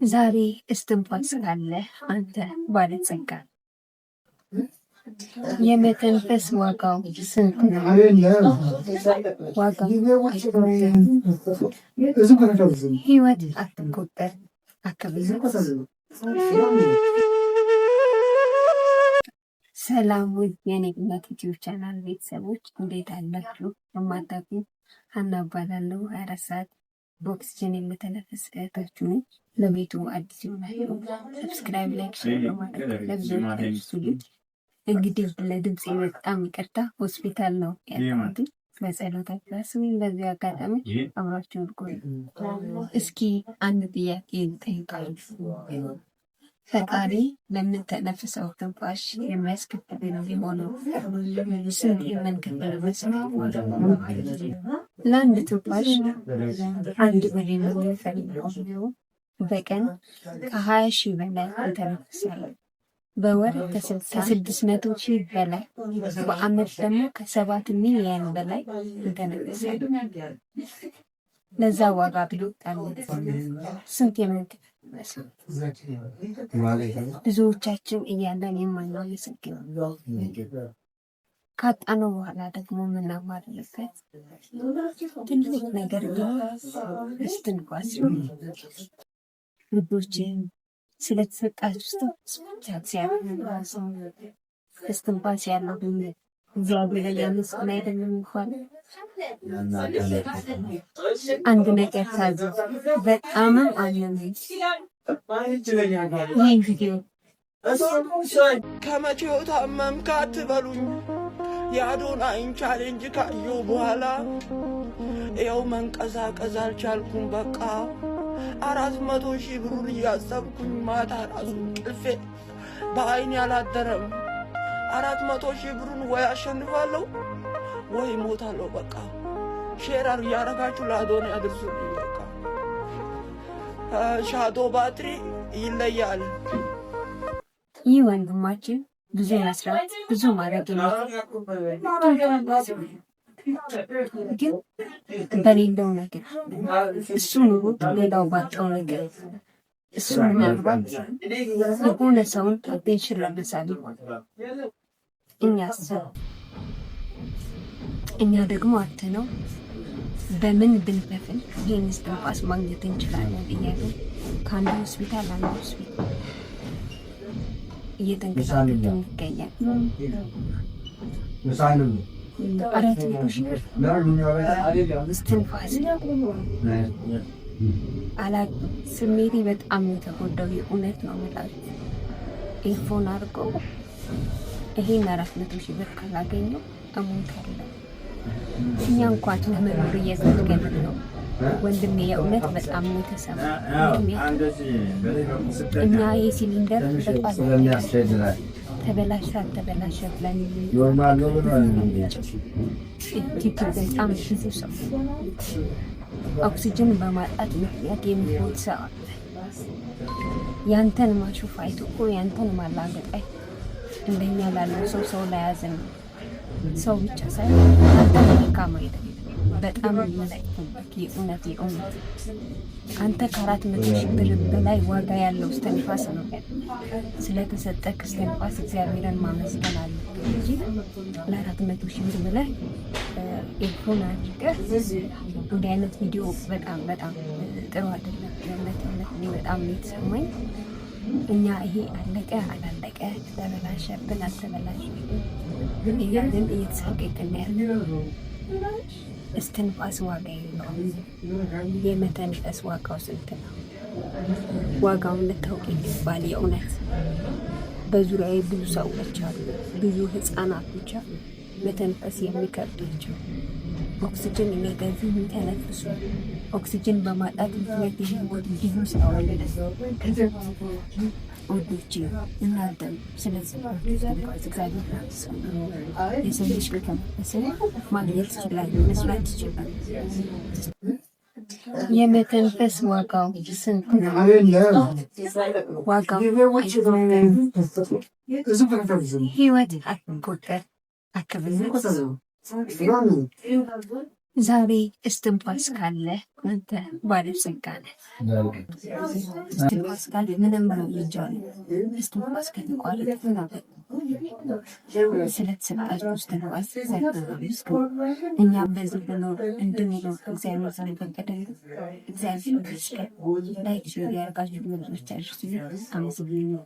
ዛሬ እስትንፋስ ካለ አንተ ባለጸጋ። የመተንፈስ ዋጋው ስንት ነው? ህይወት አትቆጠር አከብዝ። ሰላም ውድ የኔግነት ዩቲዩብ ቻናል ቤተሰቦች እንዴት አላችሁ? የማታውቁኝ ሀና እባላለሁ። 24 ሰዓት በኦክስጅን የምተነፍስ እህታችሁ ነኝ። ለቤቱ አዲስ ይሆናችሁ ሰብስክራይብ፣ ላይክ፣ ሼር በማድረግ ለብዙዎች ልጅ እንግዲህ ለድምፅ በጣም ይቅርታ፣ ሆስፒታል ነው ያለሁት። በጸሎታችሁ አስቡኝ። በዚህ አጋጣሚ አብራችሁን ቆዩ። እስኪ አንድ ጥያቄ ልጠይቃችሁ። ፈጣሪ ለምንተነፍሰው ትንፋሽ የሚያስከፍል ቢሆነው ስንት የምንከፍል ይመስላል? ለአንድ ትንፋሽ 1 ብር የምንፈልገው በቀን ከ20 ሺህ በላይ እንተነፍሳለን። በወር ከ600 ሺህ በላይ፣ በአመት ደግሞ ከ7 ሚሊዮን በላይ እንተነፍሳለን። ለዛ ዋጋ ቢወጣልን ስንት የምንከፍል ይመስላል? ብዙዎቻችን እያለን የማናመሰግነው ካጣነው በኋላ ደግሞ የምናማርርበት ትልቅ ነገር ግን እስትንፋስ ነው። ልጆችን ስለተሰጣችሁ እስትንፋስ ያለው እግዚአብሔር ያመስግን አይደለም እንኳን አንድ ነገር ታዘዝ። በጣምም አየነኝ ይህን ቪዲዮ ከመቼው ታመምክ አትበሉኝ። የአዶናይን ቻሌንጅ ካየሁ በኋላ ይኸው መንቀሳቀስ አልቻልኩም። በቃ 400 ሺህ ብሩን እያሰብኩኝ ማታ ራሱ ቅልፌ በአይን ያላደረም። 400 ሺህ ብሩን ወይ አሸንፋለሁ ወይ ሞታለሁ። በቃ ሼራር እያረጋችሁ ለአዶናይ አድርሱልኝ። በቃ ሻዶ ባትሪ ይለያል። ይህ ወንድማችን ብዙ መስራት ብዙ ማድረግ ግን በሌለው ነገር እሱ ኑሮት ሌላው ባጣው ነገር እሱ ምናልባት የሆነ ሰውን አቴንሽን ለመሳብ እኛ ደግሞ አትነው በምን ብንከፍል ይህን እስትንፋስ ማግኘት እንችላለን እያሉ ከአንዱ ሆስፒታል አንዱ ሆስፒታል እየተንቀሳቀስን ይገኛል። 400 ሺህ እስትንፋስ አላውቅም። ስሜቴ በጣም የተጎዳው የእውነት ነው የምላችሁ። ኤርፎን አድርገው ይሄን 400 ሺህ ብር ካላገኘው እሞታለሁ። እኛ እንኳን ለመኖር እየዘገንን ነው ወንድሜ። የእውነት በጣም ነው የተሰማኝ። እኛ ይህ ሲሊንደር ተበላሸ ብለን እጅግ በጣም ብዙ ሰው ኦክሲጅን በማጣት ምክንያት የሚሞት ሰው አለ። ያንተን ማሹፍ አይቶ እኮ ያንተን ማላገጥ እንደኛ ላለው ሰው ላይ ያዘን ሰው ብቻ ሳይሆን አንተ መልካም አይደለም። በጣም የምናይበት የእውነት አንተ ከ400 ሺህ ብር በላይ ዋጋ ያለው እስትንፋስ ነው። ስለተሰጠህ እስትንፋስ እግዚአብሔርን ማመስገን አለብህ እንጂ ለ400 ሺህ ብር በላይ ኤርፎን አድርገህ እንዲህ አይነት ቪዲዮ በጣም ጥሩ አይደለም። እኔ በጣም ነው የተሰማኝ። እኛ ይሄ አለቀ አላለቀ ተበላሸብን አልተበላሸብን እያልን እየተሳቀቅን ያለ እስትንፋስ ዋጋ የለውም። የመተንፈስ ዋጋው ስንት ነው? ዋጋውን ልታውቅ ይገባል። የእውነት በዙሪያዬ ብዙ ሰዎች አሉ፣ ብዙ ህፃናቶች አሉ መተንፈስ የሚከብዳቸው ኦክሲጅን እየገዙ የሚተነፍሱ ኦክሲጅን በማጣት ምክንያት የሚሞቱ ብዙ ሰው አለ። ወዶች እናንተም ስለዚህ እግዚአብሔር የሰው ልጅ ከተነፈሰ ማግኘት ይችላል፣ መስራት ይችላል። የመተንፈስ ዋጋው ስንት ነው? ዋጋው ህይወት አትቆጠር አከብዝ። ዛሬ እስትንፋስ ካለ አንተ ባለጸጋ ነህ። እስትንፋስ ካለ ምንም ይቻላል። እስትንፋስ ከተቋረጠ ስለተሰጣችሁ እስትንፋስ እኛም በዚህ ብኖር እንድንኖር እግዚአብሔር ስለፈቀደ እግዚአብሔር ይመስገን። ላይክ ያደርጋችሁ ብዙዎች አመሰግናለሁ።